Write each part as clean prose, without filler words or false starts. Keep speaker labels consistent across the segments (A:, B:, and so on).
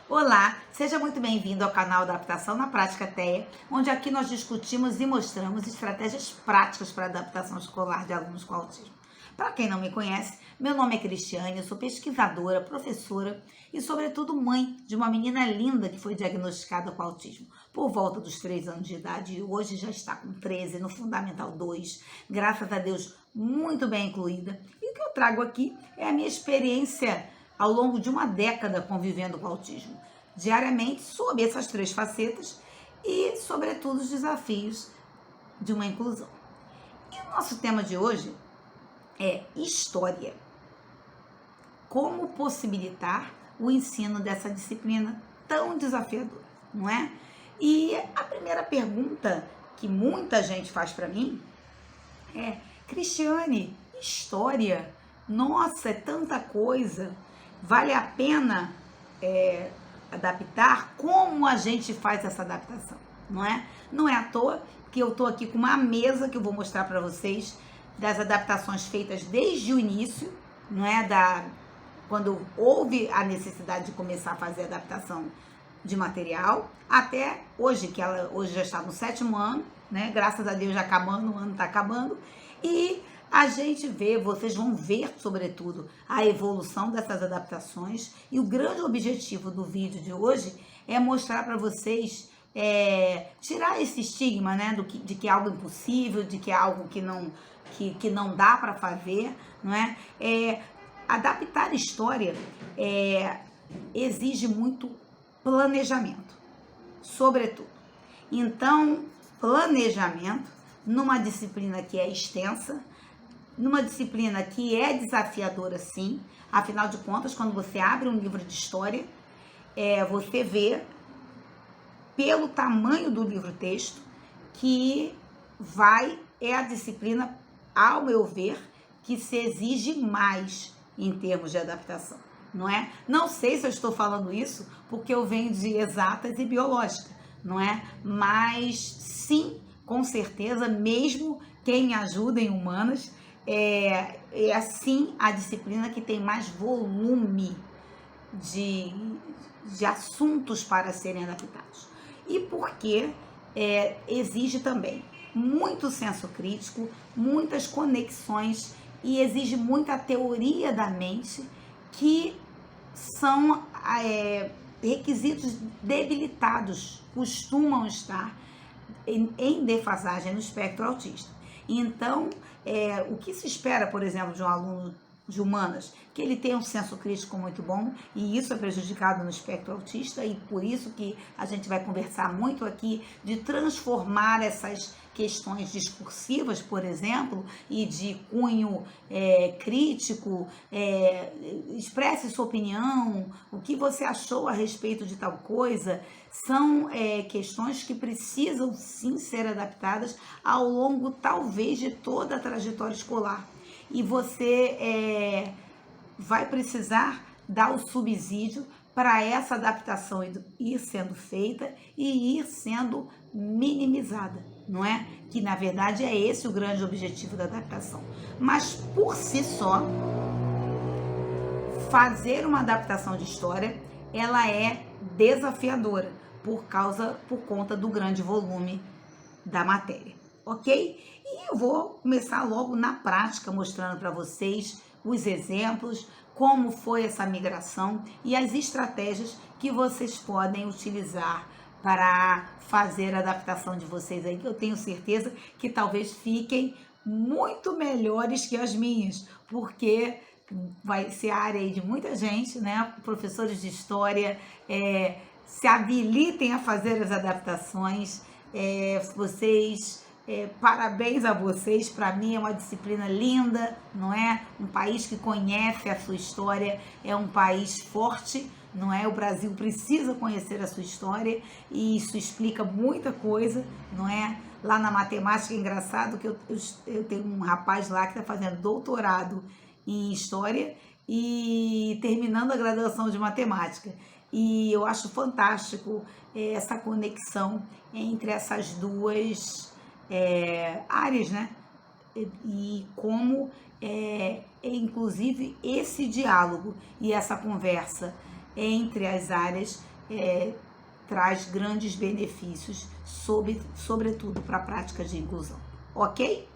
A: Olá, seja muito bem-vindo ao canal Adaptação na Prática TEA, onde aqui nós discutimos e mostramos estratégias práticas para a adaptação escolar de alunos com autismo. Para quem não me conhece, meu nome é Cristiane, eu sou pesquisadora, professora e, sobretudo, mãe de uma menina linda que foi diagnosticada com autismo por volta dos 3 anos de idade e hoje já está com 13 no Fundamental 2, graças a Deus, muito bem incluída. E o que eu trago aqui é a minha experiência ao longo de uma década convivendo com autismo, diariamente sob essas 3 facetas e, sobretudo, os desafios de uma inclusão. E o nosso tema de hoje é história. Como possibilitar o ensino dessa disciplina tão desafiadora, não é? E a primeira pergunta que muita gente faz para mim é: Cristiane, história? Nossa, é tanta coisa. Vale a pena adaptar? Como a gente faz essa adaptação, não é? Não é à toa que eu tô aqui com uma mesa que eu vou mostrar para vocês das adaptações feitas desde o início, não é? Quando houve a necessidade de começar a fazer a adaptação de material, até hoje, que ela hoje já está no 7º ano, né? Graças a Deus já acabando, o ano está acabando, e a gente vê, vocês vão ver, sobretudo, a evolução dessas adaptações, e o grande objetivo do vídeo de hoje é mostrar para vocês, tirar esse estigma, né, de que é algo impossível, de que é algo que não dá para fazer, não é? Adaptar história exige muito planejamento, sobretudo. Então, planejamento numa disciplina que é extensa, numa disciplina que é desafiadora, sim. Afinal de contas, quando você abre um livro de história, você vê, pelo tamanho do livro-texto, que é a disciplina, ao meu ver, que se exige mais em termos de adaptação, não é? Não sei se eu estou falando isso porque eu venho de exatas e biológica, não é? Mas sim, com certeza, mesmo quem me ajuda em humanas, é assim a disciplina que tem mais volume de assuntos para serem adaptados. E porque exige também muito senso crítico, muitas conexões e exige muita teoria da mente, que são requisitos debilitados, costumam estar em defasagem no espectro autista. Então, o que se espera, por exemplo, de um aluno de humanas? Que ele tenha um senso crítico muito bom, e isso é prejudicado no espectro autista, e por isso que a gente vai conversar muito aqui de transformar essas questões discursivas, por exemplo, e de cunho crítico, expresse sua opinião, o que você achou a respeito de tal coisa, são questões que precisam sim ser adaptadas ao longo, talvez, de toda a trajetória escolar. E você vai precisar dar o subsídio para essa adaptação ir sendo feita e ir sendo minimizada, não é? Que, na verdade, é esse o grande objetivo da adaptação. Mas, por si só, fazer uma adaptação de história, ela é desafiadora por conta do grande volume da matéria, ok? E eu vou começar logo na prática, mostrando para vocês os exemplos, como foi essa migração e as estratégias que vocês podem utilizar para fazer a adaptação de vocês aí, que eu tenho certeza que talvez fiquem muito melhores que as minhas, porque vai ser a área aí de muita gente, né? Professores de história, se habilitem a fazer as adaptações. Parabéns a vocês, para mim é uma disciplina linda, não é? Um país que conhece a sua história, é um país forte, não é? O Brasil precisa conhecer a sua história e isso explica muita coisa, não é? Lá na matemática é engraçado que eu tenho um rapaz lá que está fazendo doutorado em história e terminando a graduação de matemática. E eu acho fantástico essa conexão entre essas duas áreas, né? E como inclusive esse diálogo e essa conversa entre as áreas traz grandes benefícios, sobretudo para a prática de inclusão, ok?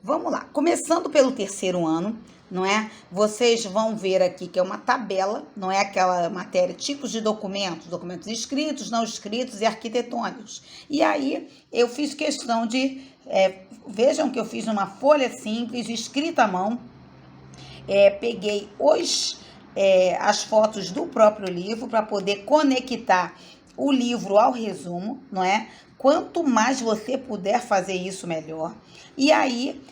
A: Vamos lá, começando pelo terceiro ano, não é? Vocês vão ver aqui que é uma tabela, não é aquela matéria, tipos de documentos, documentos escritos, não escritos e arquitetônicos. E aí eu fiz questão de, vejam que eu fiz numa folha simples, escrita à mão, peguei as fotos do próprio livro para poder conectar o livro ao resumo, não é? Quanto mais você puder fazer isso, melhor. E aí,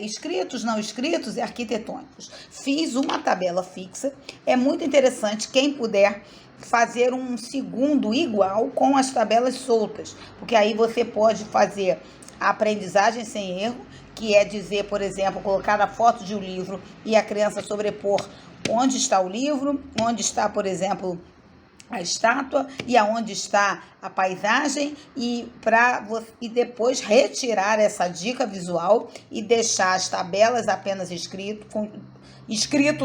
A: escritos, não escritos e arquitetônicos. Fiz uma tabela fixa. É muito interessante quem puder fazer um segundo igual com as tabelas soltas, porque aí você pode fazer a aprendizagem sem erro, que é dizer, por exemplo, colocar a foto de um livro e a criança sobrepor onde está o livro, onde está, por exemplo, a estátua e aonde está a paisagem e depois retirar essa dica visual e deixar as tabelas apenas escrito,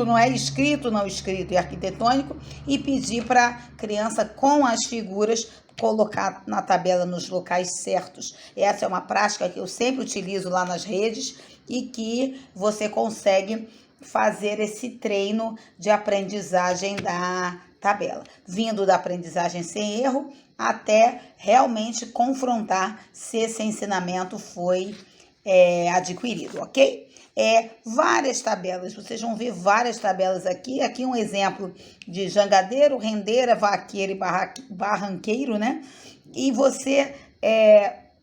A: não é escrito, não escrito e arquitetônico, e pedir para a criança com as figuras colocar na tabela nos locais certos. Essa é uma prática que eu sempre utilizo lá nas redes e que você consegue fazer esse treino de aprendizagem da tabela, vindo da aprendizagem sem erro até realmente confrontar se esse ensinamento foi adquirido, ok? Várias tabelas, vocês vão ver várias tabelas aqui. Aqui um exemplo de jangadeiro, rendeira, vaqueiro e barranqueiro, né? E você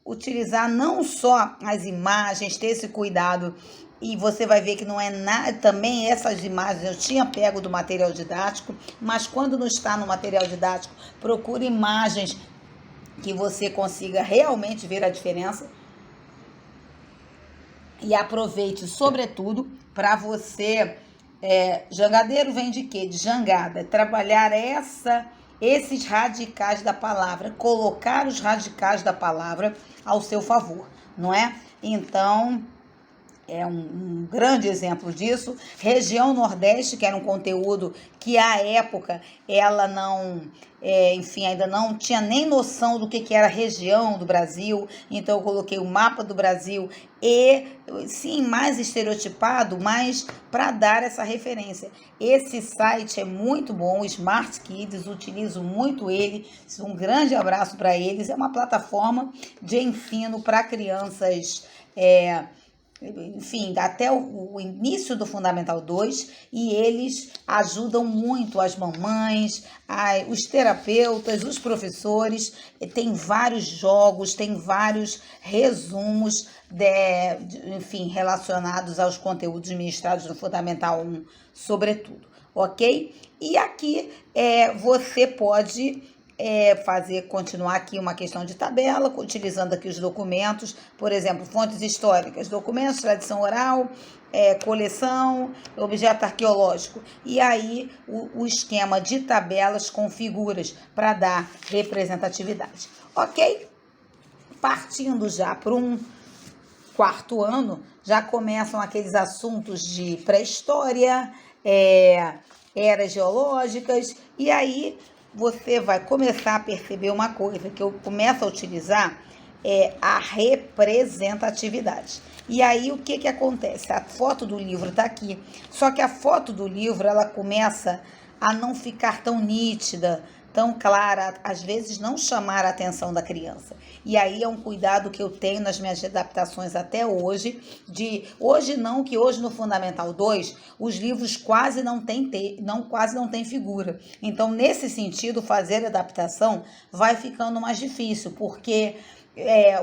A: utilizar não só as imagens, ter esse cuidado. E você vai ver que não é nada, também essas imagens eu tinha pego do material didático, mas quando não está no material didático, procure imagens que você consiga realmente ver a diferença. E aproveite, sobretudo, para você... jangadeiro vem de quê? De jangada. Trabalhar esses radicais da palavra, colocar os radicais da palavra ao seu favor, não é? Então... um grande exemplo disso. Região Nordeste, que era um conteúdo que à época ela não, ainda não tinha nem noção do que era a região do Brasil, então eu coloquei o mapa do Brasil e, sim, mais estereotipado, mas para dar essa referência. Esse site é muito bom, o Smart Kids, utilizo muito ele, um grande abraço para eles. É uma plataforma de ensino para crianças, até o início do Fundamental 2, e eles ajudam muito as mamães, os terapeutas, os professores. Tem vários jogos, tem vários resumos, relacionados aos conteúdos ministrados no Fundamental 1, sobretudo, ok? E aqui você pode... continuar aqui uma questão de tabela, utilizando aqui os documentos, por exemplo, fontes históricas, documentos, tradição oral, coleção, objeto arqueológico. E aí o esquema de tabelas com figuras para dar representatividade. Ok? Partindo já para um quarto ano, já começam aqueles assuntos de pré-história, eras geológicas, e aí você vai começar a perceber uma coisa que eu começo a utilizar, a representatividade. E aí o que acontece? A foto do livro está aqui, só que a foto do livro ela começa a não ficar tão nítida, tão clara, às vezes não chamar a atenção da criança. E aí é um cuidado que eu tenho nas minhas adaptações até hoje, hoje no Fundamental 2, os livros quase não tem figura. Então, nesse sentido, fazer adaptação vai ficando mais difícil, porque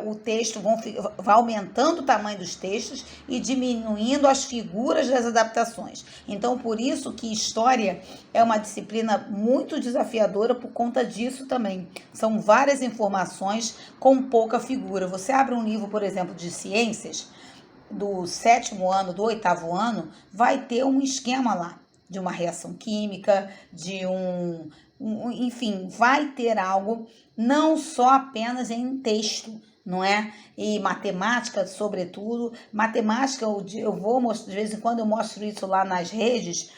A: o texto vai aumentando o tamanho dos textos e diminuindo as figuras das adaptações. Então, por isso que história é uma disciplina muito desafiadora por conta disso também. São várias informações com pouca figura. Você abre um livro, por exemplo, de ciências, do 7º ano, do 8º ano, vai ter um esquema lá, de uma reação química, enfim, vai ter algo, não só apenas em texto, não é? E matemática, sobretudo. Matemática, eu vou mostrar, de vez em quando eu mostro isso lá nas redes,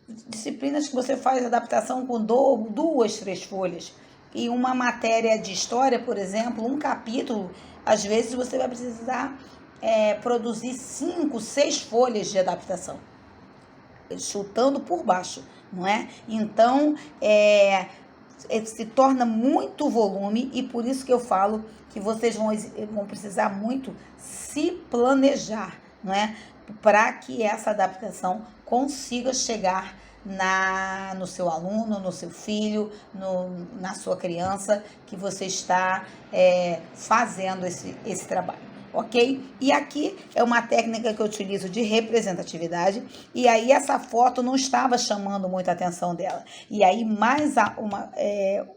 A: disciplinas que você faz adaptação com 2, 3 folhas. E uma matéria de história, por exemplo, um capítulo, às vezes você vai precisar produzir 5, 6 folhas de adaptação, chutando por baixo, não é? Então, se torna muito volume, e por isso que eu falo que vocês vão precisar muito se planejar, não é? Para que essa adaptação consiga chegar no seu aluno, no seu filho, na sua criança, que você está fazendo esse trabalho. Ok? E aqui é uma técnica que eu utilizo de representatividade, e aí essa foto não estava chamando muito a atenção dela. E aí mais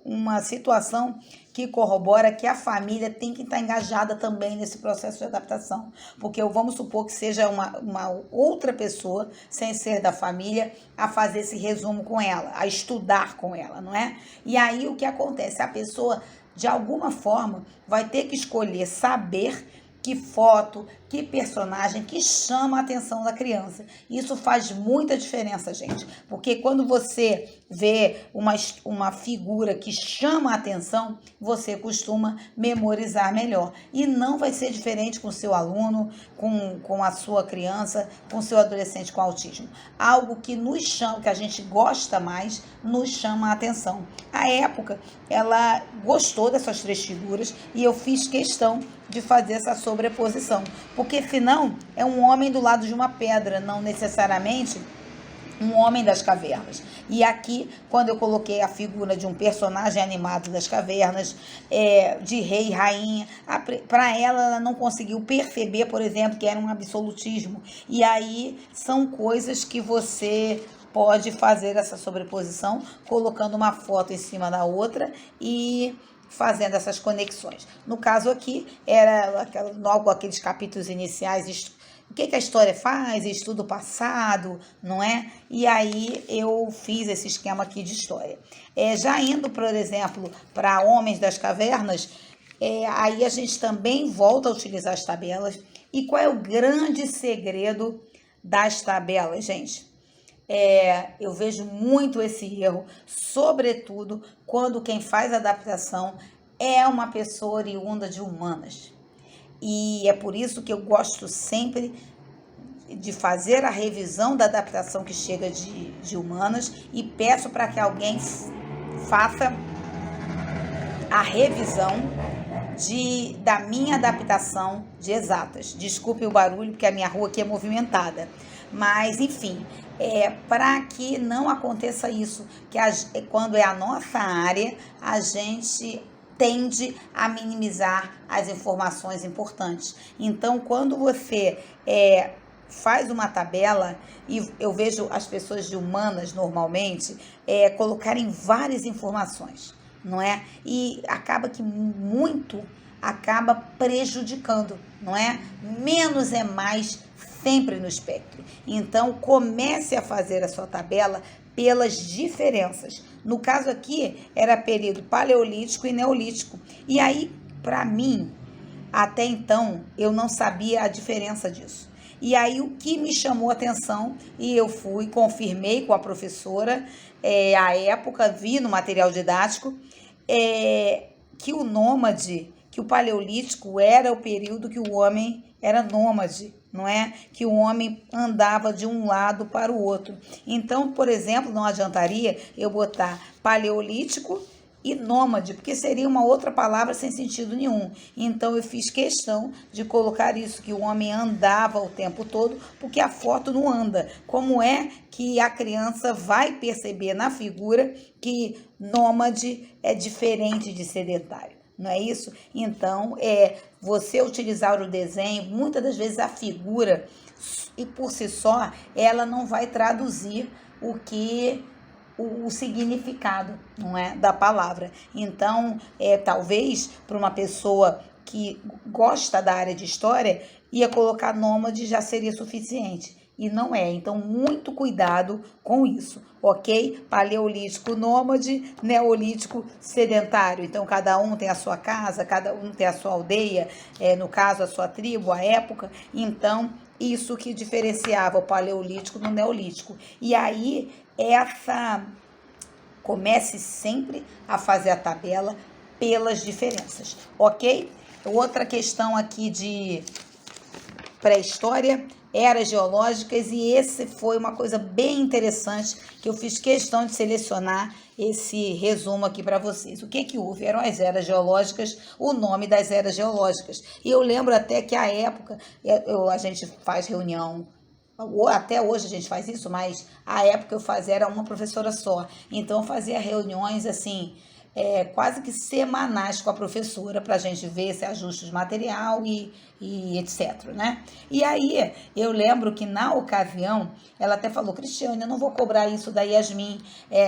A: uma situação que corrobora que a família tem que estar engajada também nesse processo de adaptação, porque vamos supor que seja uma outra pessoa, sem ser da família, a fazer esse resumo com ela, a estudar com ela, não é? E aí o que acontece? A pessoa, de alguma forma, vai ter que escolher saber que foto, que personagem que chama a atenção da criança. Isso faz muita diferença, gente, porque quando você vê uma figura que chama a atenção, você costuma memorizar melhor. E não vai ser diferente com o seu aluno, com a sua criança, com o seu adolescente com autismo. Algo que nos chama, que a gente gosta mais, nos chama a atenção. A época, ela gostou dessas 3 figuras e eu fiz questão de fazer essa sobreposição, porque senão é um homem do lado de uma pedra, não necessariamente um homem das cavernas. E aqui, quando eu coloquei a figura de um personagem animado das cavernas, de rei e rainha, para ela não conseguiu perceber, por exemplo, que era um absolutismo. E aí são coisas que você pode fazer essa sobreposição, colocando uma foto em cima da outra e fazendo essas conexões. No caso aqui, era logo aqueles capítulos iniciais, o que a história faz, estudo passado, não é? E aí eu fiz esse esquema aqui de história. Já indo, por exemplo, para Homens das Cavernas, aí a gente também volta a utilizar as tabelas. E qual é o grande segredo das tabelas, gente? Eu vejo muito esse erro, sobretudo quando quem faz a adaptação é uma pessoa oriunda de humanas. E é por isso que eu gosto sempre de fazer a revisão da adaptação que chega de humanas e peço para que alguém faça a revisão da minha adaptação de exatas. Desculpe o barulho, porque a minha rua aqui é movimentada. Mas, enfim, para que não aconteça isso, que quando é a nossa área, a gente tende a minimizar as informações importantes. Então, quando você faz uma tabela, e eu vejo as pessoas de humanas, normalmente, colocarem várias informações, não é? E acaba que muito acaba prejudicando, não é? Menos é mais sempre no espectro. Então, comece a fazer a sua tabela pelas diferenças. No caso aqui, era período paleolítico e neolítico. E aí, para mim, até então, eu não sabia a diferença disso. E aí, o que me chamou a atenção, e eu confirmei com a professora, à época, vi no material didático, que o nômade, que o paleolítico era o período que o homem era nômade, não é? Que o homem andava de um lado para o outro. Então, por exemplo, não adiantaria eu botar paleolítico e nômade, porque seria uma outra palavra sem sentido nenhum. Então, eu fiz questão de colocar isso, que o homem andava o tempo todo, porque a foto não anda. Como é que a criança vai perceber na figura que nômade é diferente de sedentário? Não é isso? Então, você utilizar o desenho, muitas das vezes a figura, e por si só, ela não vai traduzir o significado, não é, da palavra. Então, talvez para uma pessoa que gosta da área de história, ia colocar nômade já seria suficiente. E não é. Então, muito cuidado com isso, ok? Paleolítico nômade, neolítico sedentário. Então, cada um tem a sua casa, cada um tem a sua aldeia, no caso, a sua tribo, a época. Então, isso que diferenciava o paleolítico do neolítico. E aí, comece sempre a fazer a tabela pelas diferenças, ok? Outra questão aqui de pré-história, eras geológicas, e esse foi uma coisa bem interessante que eu fiz questão de selecionar esse resumo aqui para vocês. O que houve? Eram as eras geológicas, o nome das eras geológicas. E eu lembro até que à época, a gente faz reunião, até hoje a gente faz isso, mas à época eu fazia, era uma professora só. Então eu fazia reuniões assim, quase que semanais com a professora para a gente ver esse ajuste de material e etc, né? E aí eu lembro que na ocasião ela até falou: Cristiane, eu não vou cobrar isso da Yasmin,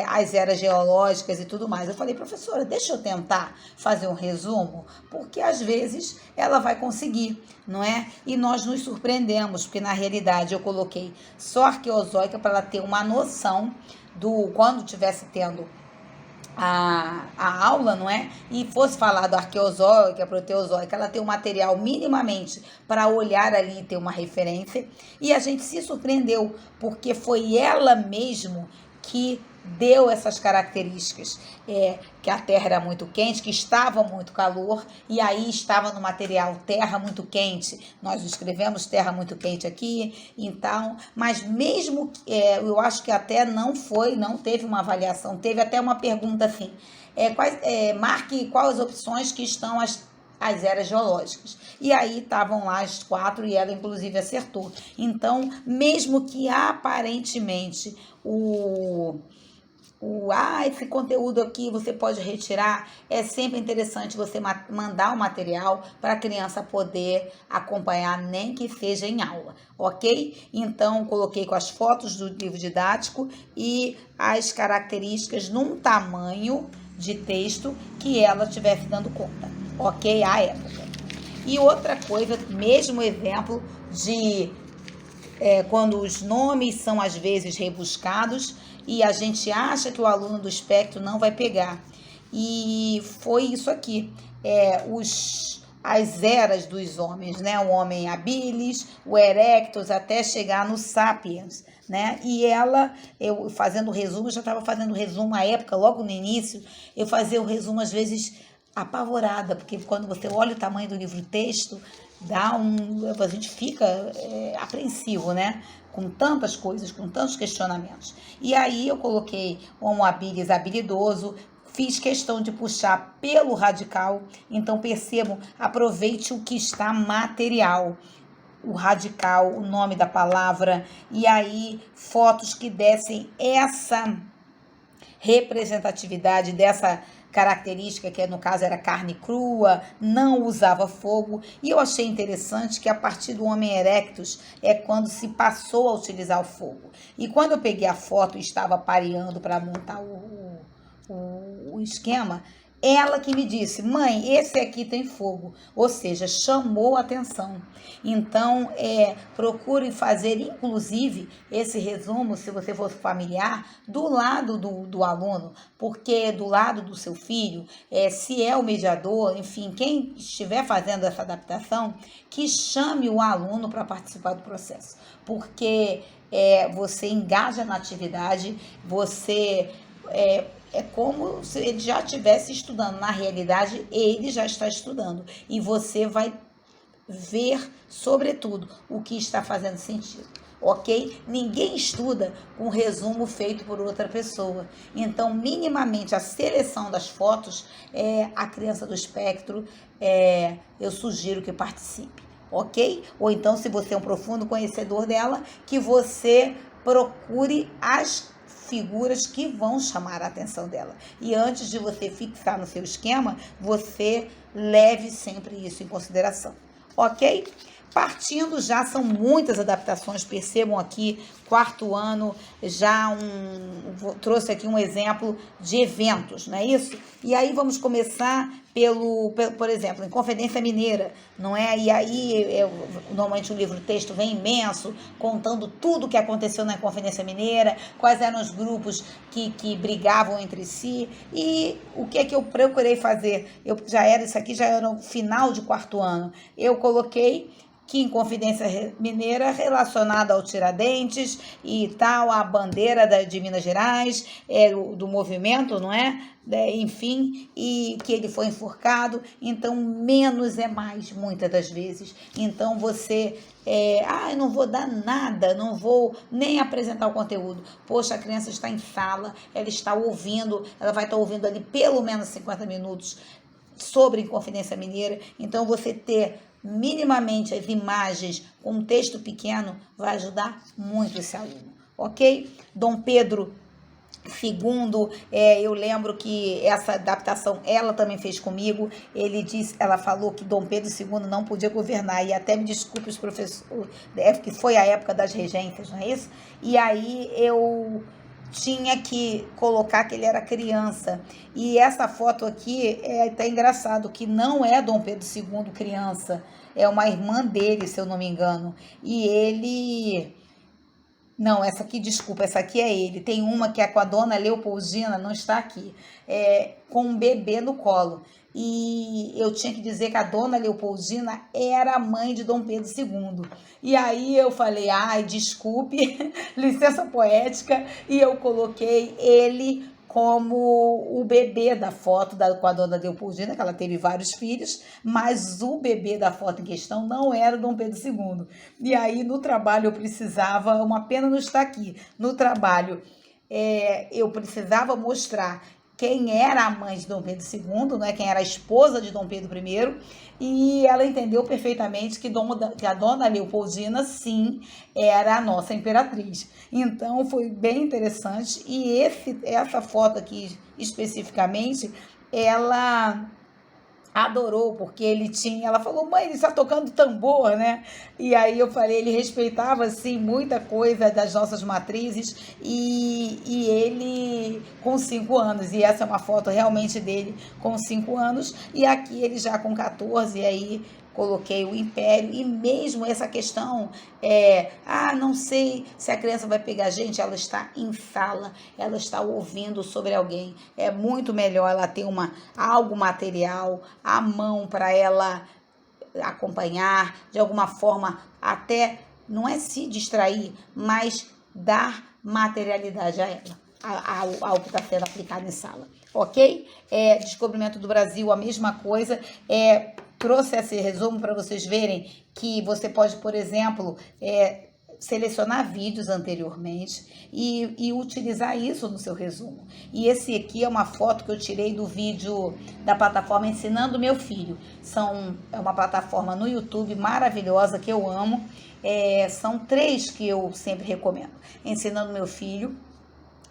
A: as eras geológicas e tudo mais. Eu falei: professora, deixa eu tentar fazer um resumo, porque às vezes ela vai conseguir, não é? E nós nos surpreendemos, porque na realidade eu coloquei só arqueozoica para ela ter uma noção do quando tivesse tendo a aula, não é? E fosse falar do arqueozoica, proteozoica, ela tem o material minimamente para olhar ali e ter uma referência. E a gente se surpreendeu, porque foi ela mesmo que deu essas características, que a terra era muito quente, que estava muito calor, e aí estava no material terra muito quente. Nós escrevemos terra muito quente aqui, então, mas mesmo, eu acho que até não teve uma avaliação, teve até uma pergunta assim, marque quais opções que estão as eras geológicas. E aí estavam lá as 4 e ela inclusive acertou. Então, mesmo que aparentemente esse conteúdo aqui você pode retirar, é sempre interessante você mandar o material para a criança poder acompanhar, nem que seja em aula, ok? Então, coloquei com as fotos do livro didático e as características num tamanho de texto que ela estivesse dando conta, ok? À época. E outra coisa, mesmo exemplo de quando os nomes são às vezes rebuscados e a gente acha que o aluno do espectro não vai pegar. E foi isso aqui, as eras dos homens, né? O homem habilis, o erectus, até chegar no sapiens, né? E eu fazendo o resumo, já estava fazendo o resumo à época, logo no início, eu fazia o resumo às vezes apavorada, porque quando você olha o tamanho do livro-texto, a gente fica apreensivo, né? Com tantas coisas, com tantos questionamentos. E aí eu coloquei homo habilis, habilidoso, fiz questão de puxar pelo radical, então percebam, aproveite o que está material, o radical, o nome da palavra, e aí fotos que dessem essa representatividade dessa característica, que no caso era carne crua, não usava fogo. E eu achei interessante que a partir do Homo erectus é quando se passou a utilizar o fogo. E quando eu peguei a foto e estava pareando para montar o esquema, ela que me disse: mãe, esse aqui tem fogo, ou seja, chamou a atenção. Então, procure fazer, inclusive, esse resumo, se você for familiar, do lado do aluno, porque do lado do seu filho, se é o mediador, enfim, quem estiver fazendo essa adaptação, que chame o aluno para participar do processo, porque você engaja na atividade, você é como se ele já estivesse estudando. Na realidade, ele já está estudando. E você vai ver, sobretudo, o que está fazendo sentido. Ok? Ninguém estuda com resumo feito por outra pessoa. Então, minimamente, a seleção das fotos, a criança do espectro, eu sugiro que participe. Ok? Ou então, se você é um profundo conhecedor dela, que você procure as figuras que vão chamar a atenção dela. E antes de você fixar no seu esquema, você leve sempre isso em consideração. Ok? Partindo, já são muitas adaptações, percebam aqui, 4º ano, trouxe aqui um exemplo de eventos, não é isso? E aí vamos começar por exemplo, em Confidência Mineira, não é? E aí, normalmente o livro-texto vem imenso, contando tudo o que aconteceu na Confidência Mineira, quais eram os grupos que brigavam entre si, e o que é que eu procurei fazer? Isso aqui já era no final de quarto ano. Eu coloquei que em Confidência Mineira, relacionada ao Tiradentes e tal, a bandeira de Minas Gerais, do movimento, não é? Enfim, e que ele foi enforcado. Então, menos é mais, muitas das vezes. Então, você... eu não vou dar nada, não vou nem apresentar o conteúdo. Poxa, a criança está em sala, ela está ouvindo, ela vai estar ouvindo ali pelo menos 50 minutos sobre Confidência Mineira. Então, você ter minimamente as imagens com um texto pequeno vai ajudar muito esse aluno, ok? Dom Pedro II, eu lembro que essa adaptação ela também fez comigo. Ela falou que Dom Pedro II não podia governar, e até me desculpe os professores, que foi a época das regências, não é isso? E aí eu tinha que colocar que ele era criança. E essa foto aqui é até engraçado, que não é Dom Pedro II criança, é uma irmã dele, se eu não me engano. E ele... Não, essa aqui, desculpa, essa aqui é ele. Tem uma que é com a dona Leopoldina, não está aqui, com um bebê no colo. E eu tinha que dizer que a dona Leopoldina era a mãe de Dom Pedro II. E aí eu falei, desculpe, licença poética, e eu coloquei ele como o bebê da foto com a dona Leopoldina, que ela teve vários filhos, mas o bebê da foto em questão não era Dom Pedro II. E aí no trabalho eu precisava, uma pena não estar aqui, no trabalho eu precisava mostrar quem era a mãe de Dom Pedro II, né, quem era a esposa de Dom Pedro I, e ela entendeu perfeitamente que a dona Leopoldina, sim, era a nossa imperatriz. Então, foi bem interessante, e essa foto aqui, especificamente, ela adorou, porque ela falou, mãe, ele está tocando tambor, né? E aí eu falei, ele respeitava, assim, muita coisa das nossas matrizes, e ele com 5 anos, e essa é uma foto realmente dele com 5 anos, e aqui ele já com 14, e aí coloquei o império, e mesmo essa questão, não sei se a criança vai pegar, gente, ela está em sala, ela está ouvindo sobre alguém, é muito melhor ela ter algo material à mão para ela acompanhar, de alguma forma, até, não é se distrair, mas dar materialidade a ela, ao que está sendo aplicado em sala, ok? Descobrimento do Brasil, a mesma coisa, trouxe esse resumo para vocês verem que você pode, por exemplo, selecionar vídeos anteriormente e utilizar isso no seu resumo. E esse aqui é uma foto que eu tirei do vídeo da plataforma Ensinando Meu Filho. É uma plataforma no YouTube maravilhosa que eu amo. São 3 que eu sempre recomendo. Ensinando Meu Filho,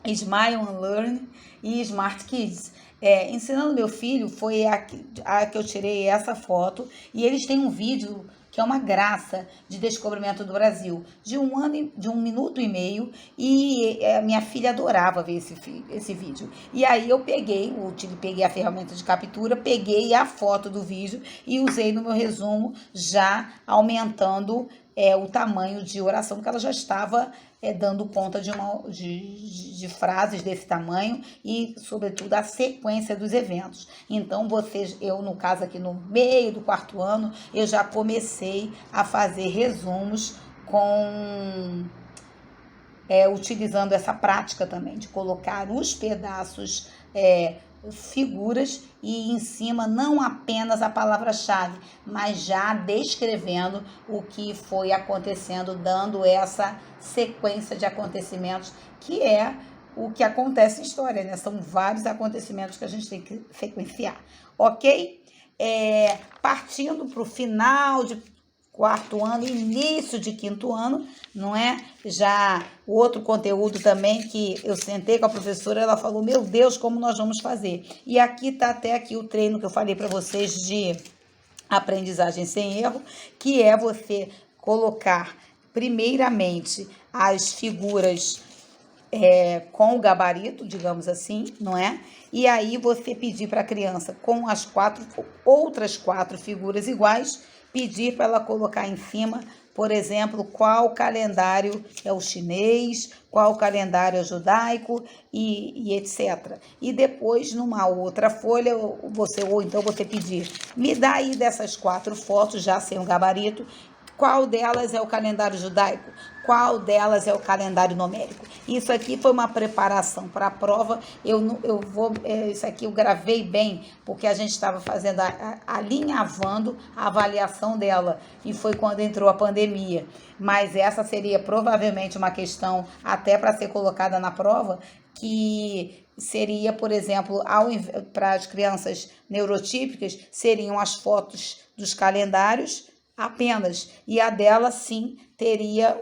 A: Smile and Learn e Smart Kids. Ensinando Meu Filho foi a que eu tirei essa foto, e eles têm um vídeo que é uma graça de descobrimento do Brasil, de 1 minuto e meio, e minha filha adorava ver esse vídeo. E aí eu peguei a ferramenta de captura, peguei a foto do vídeo e usei no meu resumo, já aumentando o tamanho de oração, porque ela já estava dando conta de frases desse tamanho e, sobretudo, a sequência dos eventos. Então, eu, no caso aqui, no meio do 4º ano, eu já comecei a fazer resumos utilizando essa prática também, de colocar os pedaços, figuras, e em cima não apenas a palavra-chave, mas já descrevendo o que foi acontecendo, dando essa sequência de acontecimentos, que é o que acontece em história, né? São vários acontecimentos que a gente tem que sequenciar, ok? Partindo para o final de 4º ano, início de 5º ano, não é? Já o outro conteúdo também que eu sentei com a professora, ela falou, meu Deus, como nós vamos fazer? E aqui está até aqui o treino que eu falei para vocês de aprendizagem sem erro, que é você colocar primeiramente as figuras com o gabarito, digamos assim, não é? E aí você pedir para a criança, com as outras quatro figuras iguais, pedir para ela colocar em cima, por exemplo, qual calendário é o chinês, qual calendário é o judaico e etc. E depois, numa outra folha, ou então você pedir, me dá aí dessas quatro fotos, já sem o gabarito, qual delas é o calendário judaico, qual delas é o calendário numérico. Isso aqui foi uma preparação para a prova. Isso aqui eu gravei bem, porque a gente estava fazendo, alinhavando a avaliação dela, e foi quando entrou a pandemia. Mas essa seria provavelmente uma questão até para ser colocada na prova, que seria, por exemplo, para as crianças neurotípicas, seriam as fotos dos calendários apenas, e a dela sim teria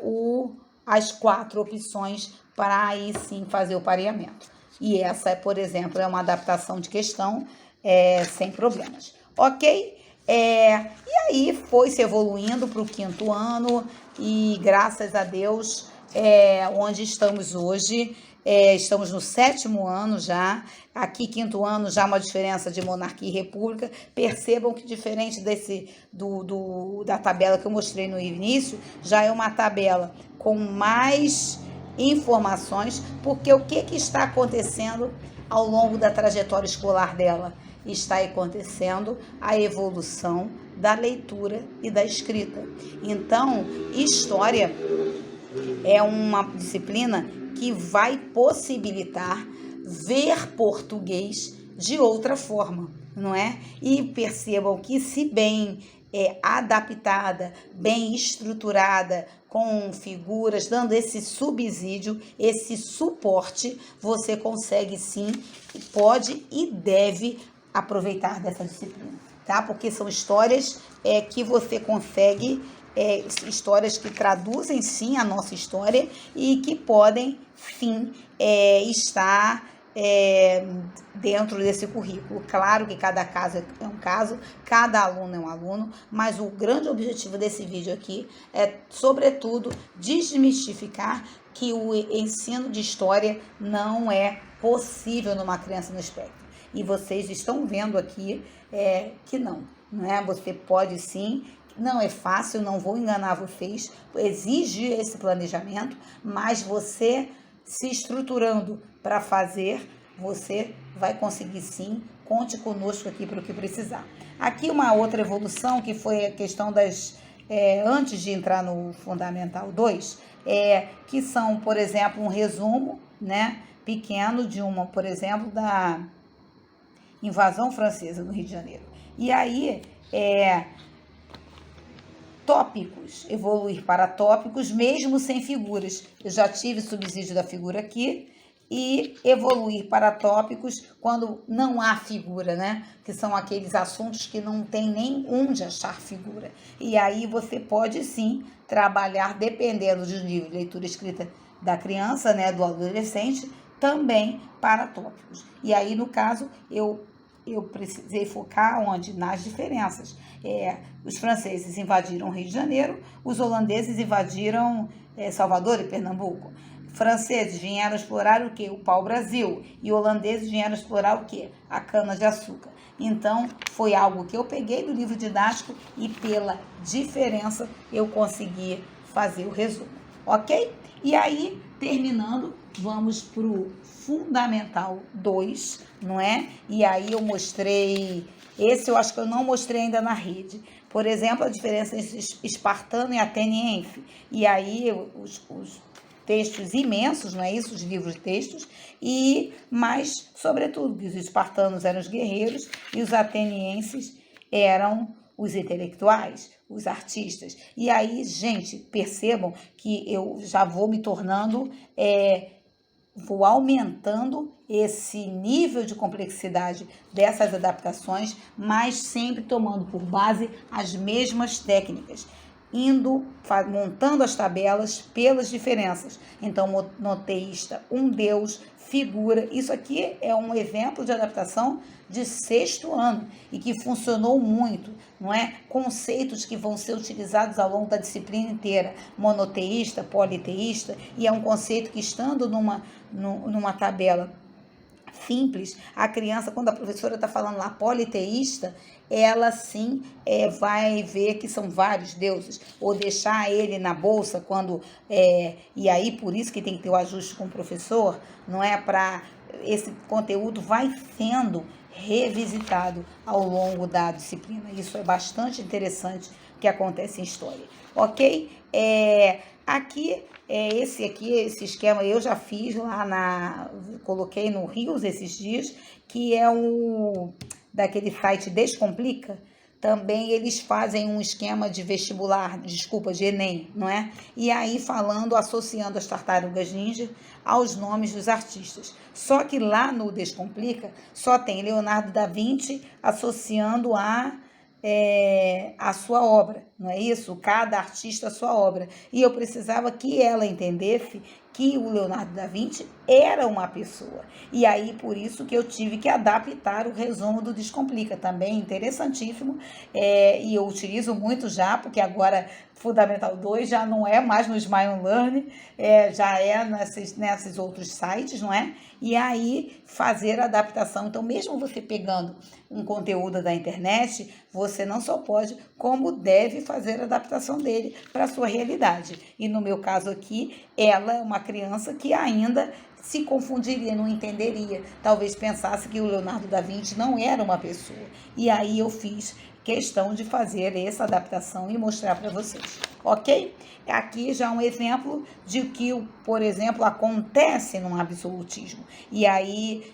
A: as quatro opções para aí sim fazer o pareamento. E essa, por exemplo, é uma adaptação de questão sem problemas, ok? E aí foi se evoluindo para o 5º ano, e graças a Deus, onde estamos hoje, estamos no 7º ano já. Aqui, 5º ano, já uma diferença de monarquia e república. Percebam que diferente da tabela que eu mostrei no início, já é uma tabela com mais informações, porque o que está acontecendo ao longo da trajetória escolar dela? Está acontecendo a evolução da leitura e da escrita. Então, história é uma disciplina que vai possibilitar ver português de outra forma, não é? E percebam que, se bem adaptada, bem estruturada, com figuras, dando esse subsídio, esse suporte, você consegue sim, pode e deve aproveitar dessa disciplina, tá? Porque são histórias que você consegue, histórias que traduzem sim a nossa história e que podem sim estar dentro desse currículo. Claro que cada caso é um caso, cada aluno é um aluno, mas o grande objetivo desse vídeo aqui é, sobretudo, desmistificar que o ensino de história não é possível numa criança no espectro. E vocês estão vendo aqui que não é? Você pode sim. Não é fácil, não vou enganar vocês, exige esse planejamento, mas você se estruturando para fazer, você vai conseguir sim. Conte conosco aqui para o que precisar. Aqui uma outra evolução, que foi a questão antes de entrar no Fundamental 2, que são, por exemplo, um resumo, né, pequeno de por exemplo, da invasão francesa no Rio de Janeiro. E aí, tópicos, evoluir para tópicos, mesmo sem figuras. Eu já tive subsídio da figura aqui. E evoluir para tópicos quando não há figura, né? Que são aqueles assuntos que não tem nem onde achar figura. E aí você pode sim trabalhar, dependendo do nível de leitura escrita da criança, né, do adolescente, também para tópicos. E aí, no caso, eu precisei focar onde? Nas diferenças. Os franceses invadiram o Rio de Janeiro, os holandeses invadiram Salvador e Pernambuco. Franceses vieram explorar o quê? O pau-brasil. E holandeses vieram explorar o quê? A cana-de-açúcar. Então, foi algo que eu peguei do livro didático e, pela diferença, eu consegui fazer o resumo. Ok? E aí, terminando, vamos para o Fundamental 2, não é? E aí eu mostrei, esse eu acho que eu não mostrei ainda na rede. Por exemplo, a diferença entre espartano e ateniense. E aí os textos imensos, não é isso? Os livros de textos, mas, sobretudo, que os espartanos eram os guerreiros e os atenienses eram os intelectuais, os artistas. E aí, gente, percebam que eu já vou me tornando, vou aumentando esse nível de complexidade dessas adaptações, mas sempre tomando por base as mesmas técnicas, montando as tabelas pelas diferenças. Então, monoteísta, um Deus, figura. Isso aqui é um exemplo de adaptação de 6º ano e que funcionou muito, não é? Conceitos que vão ser utilizados ao longo da disciplina inteira, monoteísta, politeísta, e é um conceito que, estando numa tabela simples, a criança, quando a professora está falando lá politeísta, ela sim vai ver que são vários deuses, ou deixar ele na bolsa quando, e aí por isso que tem que ter o ajuste com o professor, não é? Para esse conteúdo vai sendo revisitado ao longo da disciplina. Isso é bastante interessante que acontece em história, ok? Aqui, esse esquema eu já fiz lá coloquei no Rios esses dias, que é daquele site Descomplica. Também eles fazem um esquema de vestibular, de Enem, não é? E aí associando as tartarugas ninja aos nomes dos artistas. Só que lá no Descomplica só tem Leonardo da Vinci associando a sua obra, não é isso? Cada artista a sua obra. E eu precisava que ela entendesse que o Leonardo da Vinci era uma pessoa. E aí, por isso que eu tive que adaptar o resumo do Descomplica, também interessantíssimo, e eu utilizo muito já, porque agora Fundamental 2 já não é mais no Smile Learn, já é nesses outros sites, não é? E aí, fazer a adaptação. Então, mesmo você pegando um conteúdo da internet, você não só pode, como deve fazer a adaptação dele para a sua realidade. E no meu caso aqui, ela é uma criança que ainda se confundiria, não entenderia, talvez pensasse que o Leonardo da Vinci não era uma pessoa. E aí eu fiz questão de fazer essa adaptação e mostrar para vocês, ok? Aqui já um exemplo de que, por exemplo, acontece num absolutismo. E aí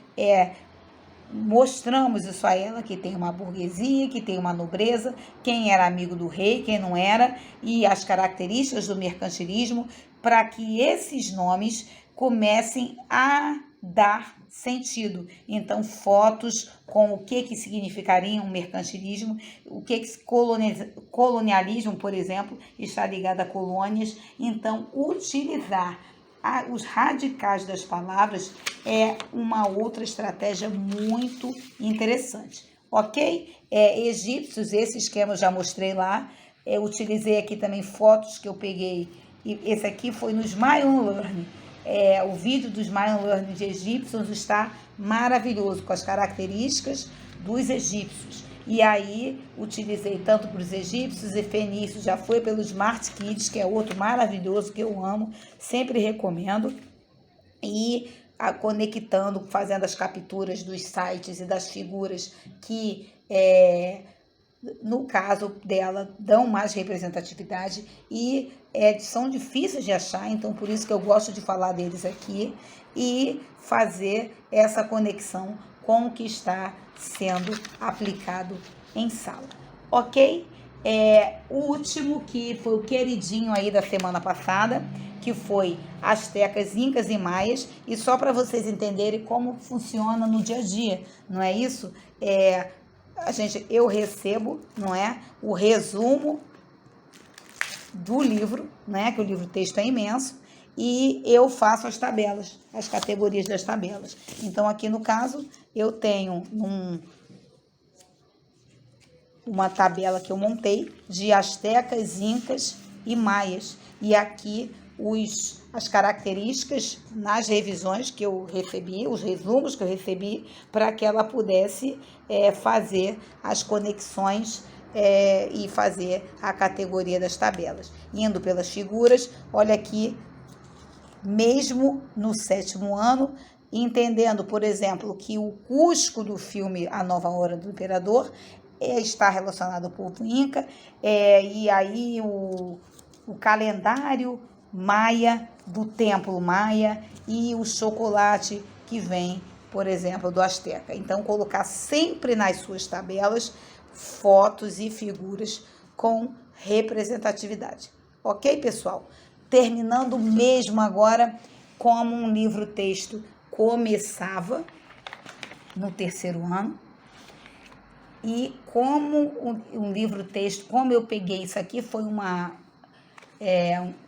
A: mostramos isso a ela, que tem uma burguesia, que tem uma nobreza, quem era amigo do rei, quem não era, e as características do mercantilismo, para que esses nomes comecem a dar sentido. Então, fotos com o que significaria um mercantilismo, o que colonialismo, por exemplo, está ligado a colônias. Então, utilizar os radicais das palavras é uma outra estratégia muito interessante, ok? Egípcios, esse esquema eu já mostrei lá. Eu utilizei aqui também fotos que eu peguei, e esse aqui foi no Smile Learn. O vídeo do Smile Learn de egípcios está maravilhoso, com as características dos egípcios. E aí, utilizei tanto para os egípcios e fenícios, já foi pelo Smart Kids, que é outro maravilhoso, que eu amo, sempre recomendo. E conectando, fazendo as capturas dos sites e das figuras que, no caso dela, dão mais representatividade e são difíceis de achar, então por isso que eu gosto de falar deles aqui e fazer essa conexão com o que está sendo aplicado em sala, ok? O último, que foi o queridinho aí da semana passada, que foi astecas, incas e maias, e só para vocês entenderem como funciona no dia a dia, não é isso? Eu recebo, não é, o resumo do livro, né, que o livro texto é imenso, e eu faço as tabelas, as categorias das tabelas. Então, aqui no caso, eu tenho uma tabela que eu montei de astecas, incas e maias. E aqui as características nas revisões que eu recebi, os resumos que eu recebi, para que ela pudesse fazer as conexões e fazer a categoria das tabelas. Indo pelas figuras, olha aqui, mesmo no 7º ano, entendendo, por exemplo, que o Cusco do filme A Nova Hora do Imperador está relacionado ao povo inca, e aí o calendário maia do templo maia e o chocolate que vem, por exemplo, do asteca. Então, colocar sempre nas suas tabelas fotos e figuras com representatividade. Ok, pessoal? Terminando mesmo agora como um livro-texto começava no 3º ano e como um livro-texto, como eu peguei isso aqui, foi uma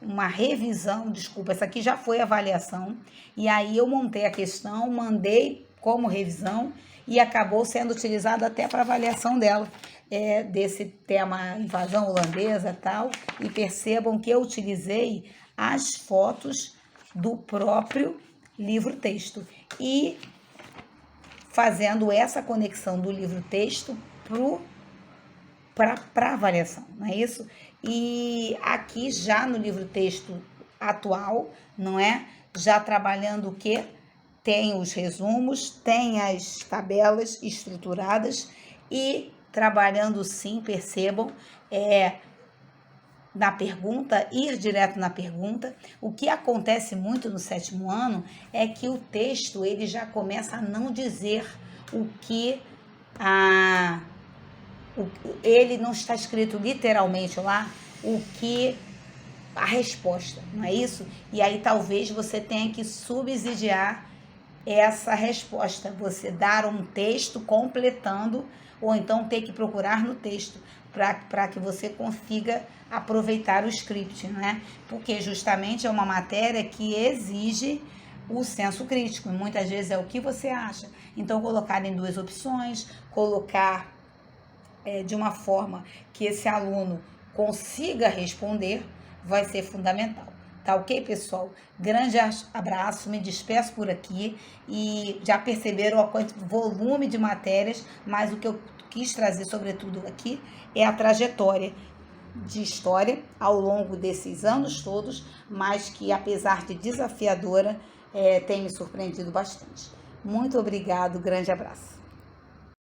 A: uma revisão, desculpa, essa aqui já foi avaliação, e aí eu montei a questão, mandei como revisão e acabou sendo utilizada até para avaliação dela, desse tema invasão holandesa e tal, e percebam que eu utilizei as fotos do próprio livro-texto e fazendo essa conexão do livro-texto para avaliação, não é isso? E aqui já no livro-texto atual, não é? Já trabalhando o quê? Tem os resumos, tem as tabelas estruturadas e trabalhando sim, percebam, na pergunta, ir direto na pergunta. O que acontece muito no 7º ano é que o texto ele já começa a não dizer o que ele não está escrito literalmente lá o que a resposta, não é isso? E aí talvez você tenha que subsidiar essa resposta, você dar um texto completando, ou então ter que procurar no texto para que você consiga aproveitar o script, não é? Porque justamente é uma matéria que exige o senso crítico, muitas vezes é o que você acha. Então colocar em 2 opções, colocar de uma forma que esse aluno consiga responder, vai ser fundamental. Tá ok, pessoal? Grande abraço, me despeço por aqui e já perceberam o volume de matérias, mas o que eu quis trazer sobretudo aqui é a trajetória de história ao longo desses anos todos, mas que apesar de desafiadora, tem me surpreendido bastante. Muito obrigado, grande abraço.